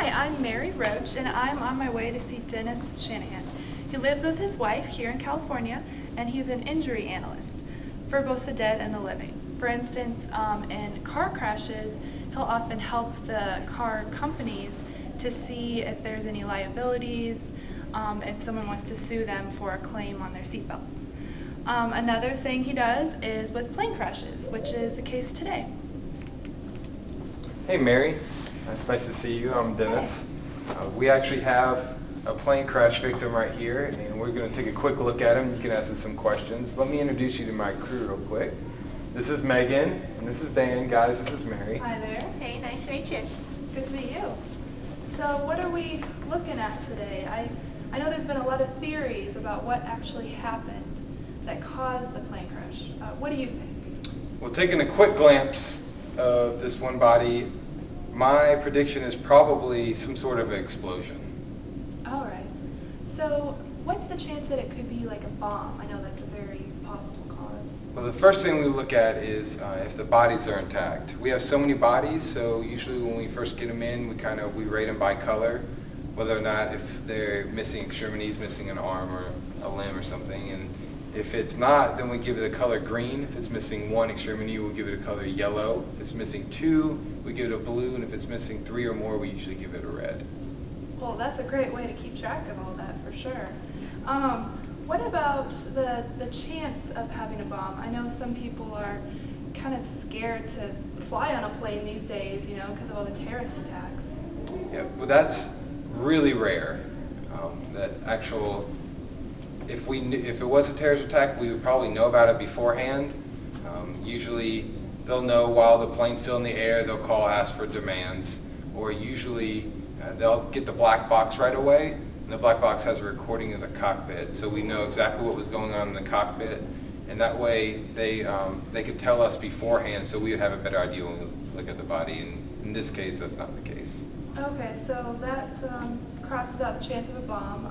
Hi, I'm Mary Roach, and I'm on my way to see Dennis Shanahan. He lives with his wife here in California, and he's an injury analyst for both the dead and the living. For instance, in car crashes, he'll often help the car companies to see if there's any liabilities, if someone wants to sue them for a claim on their seatbelts. Another thing he does is with plane crashes, which is the case today. Hey Mary, it's nice to see you. I'm Dennis. We actually have a plane crash victim right here, and we're going to take a quick look at him. You can ask us some questions. Let me introduce you to my crew real quick. This is Megan, and this is Dan. Guys, this is Mary. Hi there. Hey, nice to meet you. Good to meet you. So what are we looking at today? I know there's been a lot of theories about what actually happened that caused the plane crash. What do you think? Well, taking a quick glance of this one body, my prediction is probably some sort of explosion. All right. So what's the chance that it could be like a bomb? I know that's a very possible cause. Well, the first thing we look at is if the bodies are intact. We have so many bodies, so usually when we first get them in, we rate them by color, whether or not if they're missing extremities, missing an arm or a limb or something. And if it's not, then we give it a color green. If it's missing one extremity, we'll give it a color yellow. If it's missing two, we give it a blue, and if it's missing three or more, we usually give it a red. Well, that's a great way to keep track of all that for sure. What about the chance of having a bomb? I know some people are kind of scared to fly on a plane these days, you know, because of all the terrorist attacks. Yeah, well, that's really rare. If it was a terrorist attack, we would probably know about it beforehand. Usually, they'll know while the plane's still in the air. They'll call, ask for demands, or usually they'll get the black box right away. And the black box has a recording of the cockpit, so we know exactly what was going on in the cockpit. And that way, they could tell us beforehand, so we would have a better idea when we look at the body. And in this case, that's not the case. Okay, so that crosses out the chance of a bomb.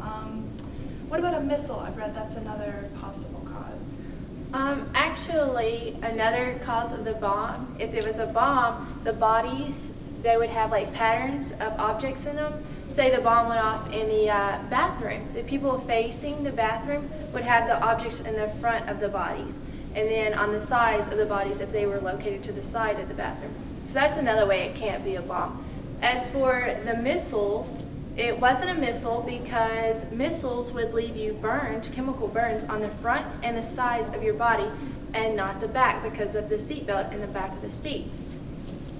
What about a missile? I've read that's another possible cause. Actually, another cause of the bomb, if there was a bomb, the bodies, they would have like patterns of objects in them. Say the bomb went off in the bathroom. The people facing the bathroom would have the objects in the front of the bodies. And then on the sides of the bodies if they were located to the side of the bathroom. So that's another way it can't be a bomb. As for the missiles, it wasn't a missile because missiles would leave you burned, chemical burns, on the front and the sides of your body and not the back because of the seatbelt in the back of the seats.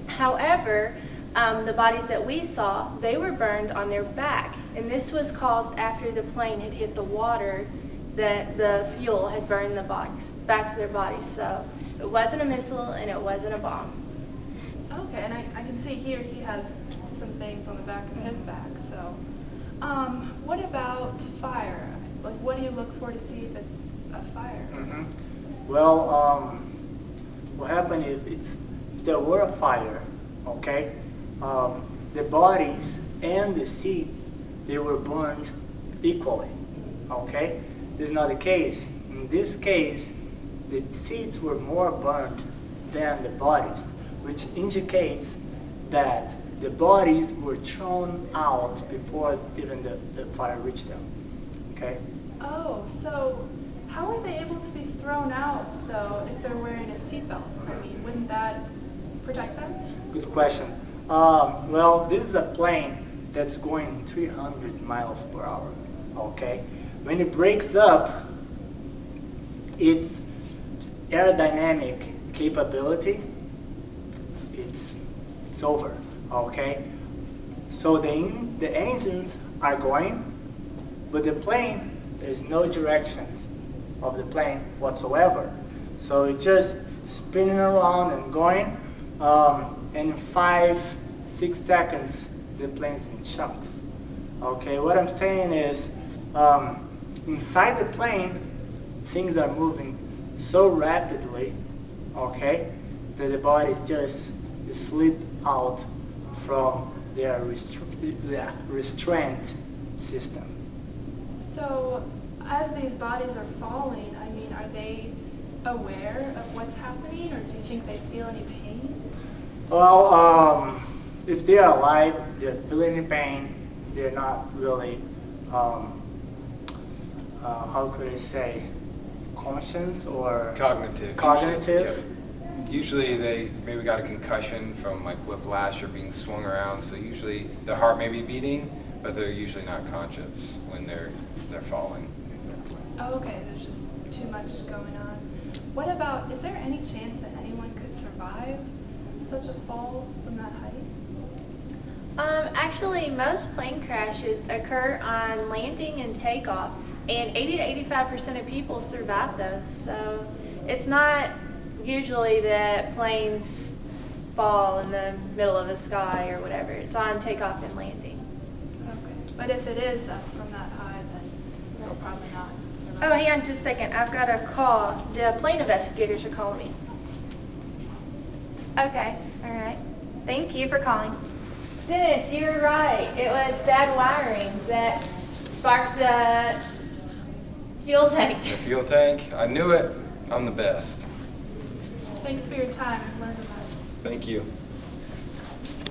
However, the bodies that we saw, they were burned on their back, and this was caused after the plane had hit the water that the fuel had burned the backs of their bodies. So it wasn't a missile and it wasn't a bomb. Okay, and I can see here he has some things on the back of his back. So, what about fire? Like, what do you look for to see if it's a fire? Well, what happened is if there were a fire, okay, the bodies and the seats, they were burned equally, okay? This is not the case. In this case, the seats were more burned than the bodies, which indicates that the bodies were thrown out before even the fire reached them, okay? Oh, so how are they able to be thrown out, though, if they're wearing a seatbelt? I mean, wouldn't that protect them? Good question. Well, this is a plane that's going 300 miles per hour, okay? When it breaks up, its aerodynamic capability, it's over, okay? So the engines are going, but the plane, there's no directions of the plane whatsoever. So it's just spinning around and going, and in 5-6 seconds, the plane's in chunks. Okay, what I'm saying is, inside the plane, things are moving so rapidly, okay, that the bodies just slip out from their restraint system. So, as these bodies are falling, I mean, are they aware of what's happening, or do you think they feel any pain? Well, if they're alive, they're feeling the pain, they're not really, how could I say, conscious or Cognitive. Cognitive. Yep. Usually they maybe got a concussion from like whiplash or being swung around, so usually their heart may be beating, but they're usually not conscious when they're falling. Oh, okay, there's just too much going on. What about, is there any chance that anyone could survive such a fall from that height? Actually, most plane crashes occur on landing and takeoff, and 80 to 85% of people survive those. So it's not usually that planes fall in the middle of the sky or whatever. It's on takeoff and landing. Okay, but if it is up from that high, then they'll probably not survive. Oh, hang on just a second. I've got a call. The plane investigators are calling me. Okay, all right. Thank you for calling. Dennis, you were right. It was bad wiring that sparked the fuel tank. The fuel tank, I knew it. I'm the best. Thanks for your time. I've learned a lot. Thank you.